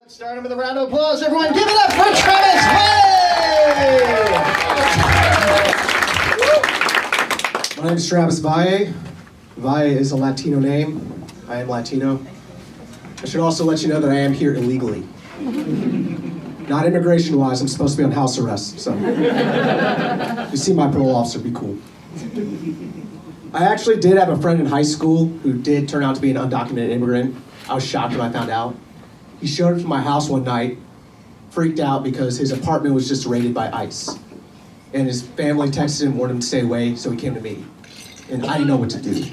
Let's start him with a round of applause. Everyone, give it up for Travis. Hey! My name is Travis Valle. Valle is a Latino name. I am Latino. I should also let you know that I am here illegally. Not immigration-wise, I'm supposed to be on house arrest, so. If you see my parole officer, be cool. I actually did have a friend in high school who did turn out to be an undocumented immigrant. I was shocked when I found out. He showed up to my house one night, freaked out because his apartment was just raided by ICE. And his family texted him, wanted him to stay away, so he came to me. And I didn't know what to do.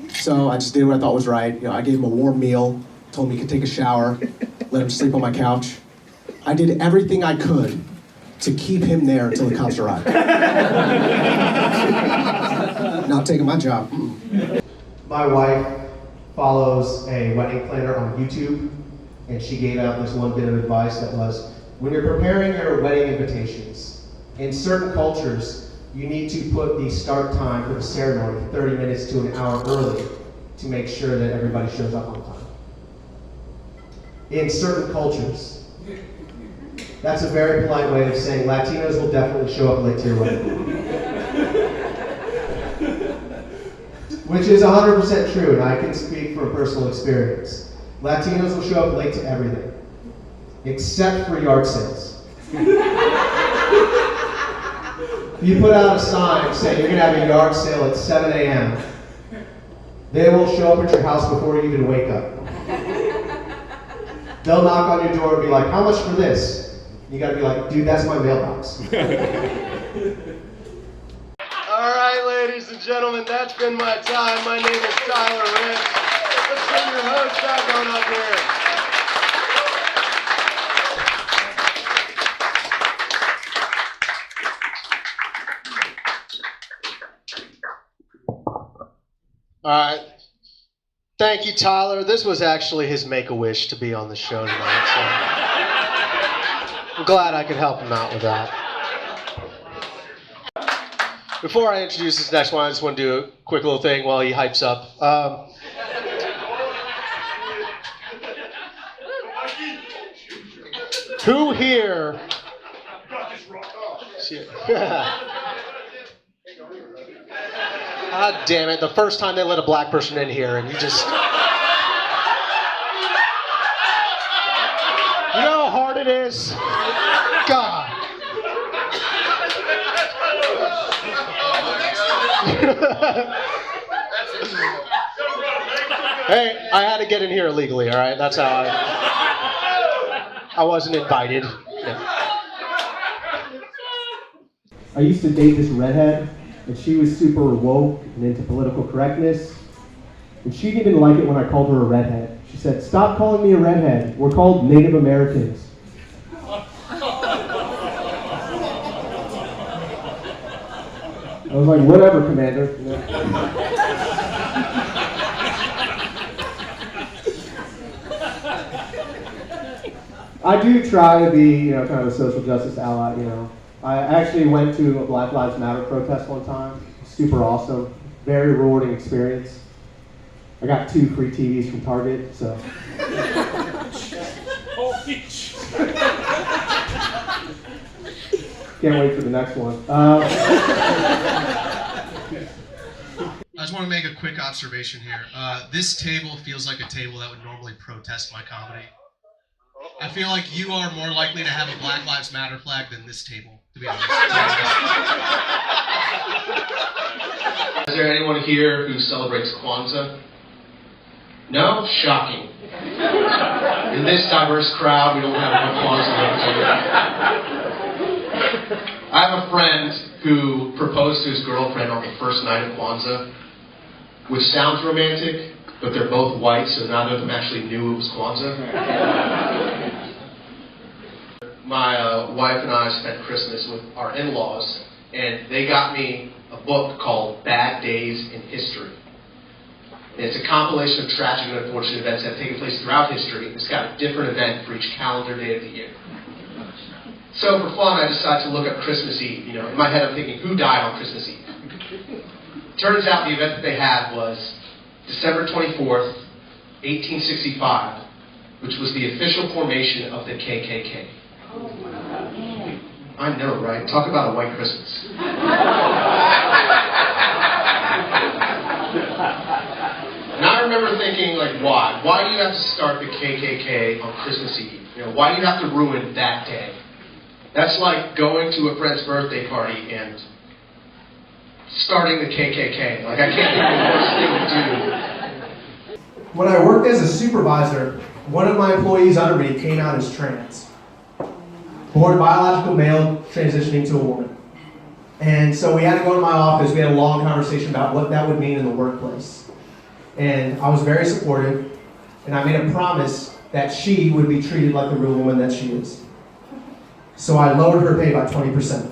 So I just did what I thought was right. You know, I gave him a warm meal, told him he could take a shower, let him sleep on my couch. I did everything I could to keep him there until the cops arrived. Not taking my job. My wife follows a wedding planner on YouTube, and she gave out this one bit of advice that was, when you're preparing your wedding invitations, in certain cultures, you need to put the start time for the ceremony 30 minutes to an hour early to make sure that everybody shows up on time. In certain cultures. That's a very polite way of saying Latinos will definitely show up late to your wedding. Which is 100% true, and I can speak from personal experience. Latinos will show up late to everything, except for yard sales. If you put out a sign saying you're going to have a yard sale at 7 a.m., they will show up at your house before you even wake up. They'll knock on your door and be like, how much for this? You got to be like, dude, that's my mailbox. All right, ladies and gentlemen, that's been my time. My name is Tyler Rich. Let's bring your host back on up here. All right. Thank you, Tyler. This was actually his make-a-wish to be on the show tonight, so I'm glad I could help him out with that. Before I introduce this next one, I just want to do a quick little thing while he hypes up. Who here? God damn it, the first time they let a black person in here and you just... You know how hard it is? God. Hey, I had to get in here illegally, all right? That's how I wasn't invited. Yeah. I used to date this redhead, and she was super woke and into political correctness. And she didn't even like it when I called her a redhead. She said, "Stop calling me a redhead. We're called Native Americans." I was like, whatever, Commander. I do try to be, kind of a social justice ally, I actually went to a Black Lives Matter protest one time. Super awesome. Very rewarding experience. I got 2 free TVs from Target, so. Can't wait for the next one. I just want to make a quick observation here. This table feels like a table that would normally protest my comedy. I feel like you are more likely to have a Black Lives Matter flag than this table, to be honest. Is there anyone here who celebrates Kwanzaa? No? Shocking. In this diverse crowd, we don't have enough Kwanzaa representatives. I have a friend who proposed to his girlfriend on the first night of Kwanzaa, which sounds romantic, but they're both white, so neither of them actually knew it was Kwanzaa. My wife and I spent Christmas with our in-laws, and they got me a book called Bad Days in History. And it's a compilation of tragic and unfortunate events that have taken place throughout history. It's got a different event for each calendar day of the year. So for fun, I decided to look up Christmas Eve. In my head I'm thinking, who died on Christmas Eve? Turns out the event that they had was December 24th, 1865. which was the official formation of the KKK. I know, right? Talk about a white Christmas. And I remember thinking, like, why? Why do you have to start the KKK on Christmas Eve? You know, why do you have to ruin that day? That's like going to a friend's birthday party and starting the KKK. Like, I can't think of the worst thing to do. When I worked as a supervisor, one of my employees under me came out as trans. Born biological male, transitioning to a woman. And so we had to go to my office, we had a long conversation about what that would mean in the workplace. And I was very supportive, and I made a promise that she would be treated like the real woman that she is. So I lowered her pay by 20%.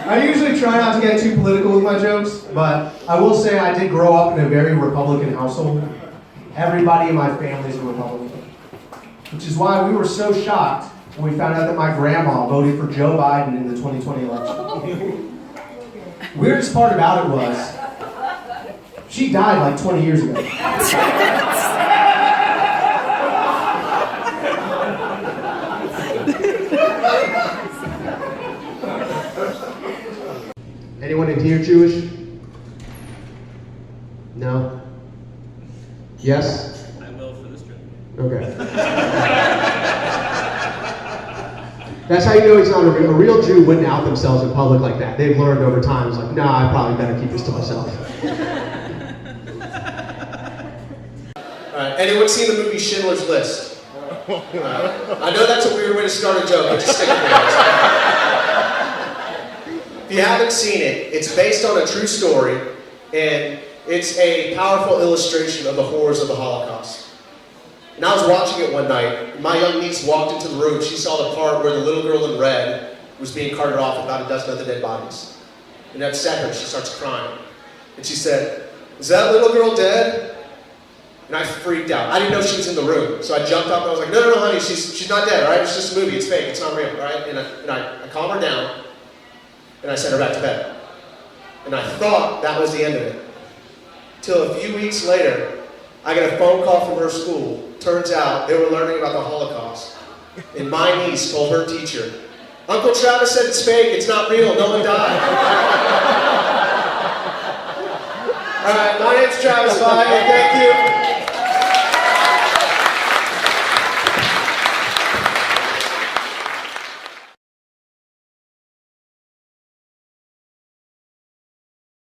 I usually try not to get too political with my jokes, but I will say I did grow up in a very Republican household. Everybody in my family is a Republican, which is why we were so shocked when we found out that my grandma voted for Joe Biden in the 2020 election. Weirdest part about it was, she died like 20 years ago. Anyone in here Jewish? No? Yes? I will for this trip. Okay. That's how you know he's not a real Jew wouldn't out themselves in public like that. They've learned over time, it's like, nah, I probably better keep this to myself. Alright, anyone seen the movie Schindler's List? I know that's a weird way to start a joke, but just stick with it. If you haven't seen it, it's based on a true story, and it's a powerful illustration of the horrors of the Holocaust. And I was watching it one night. My young niece walked into the room. She saw the part where the little girl in red was being carted off with about a dozen other dead bodies. And it upset her. She starts crying. And she said, "Is that little girl dead?" And I freaked out. I didn't know she was in the room. So I jumped up and I was like, no, honey, she's not dead, all right? It's just a movie. It's fake. It's not real, all right? And I calmed her down. And I sent her back to bed. And I thought that was the end of it. Till a few weeks later, I got a phone call from her school. Turns out they were learning about the Holocaust. And my niece told her teacher, "Uncle Travis said it's fake, it's not real, no one died." All right, my name's Travis Valle, thank you.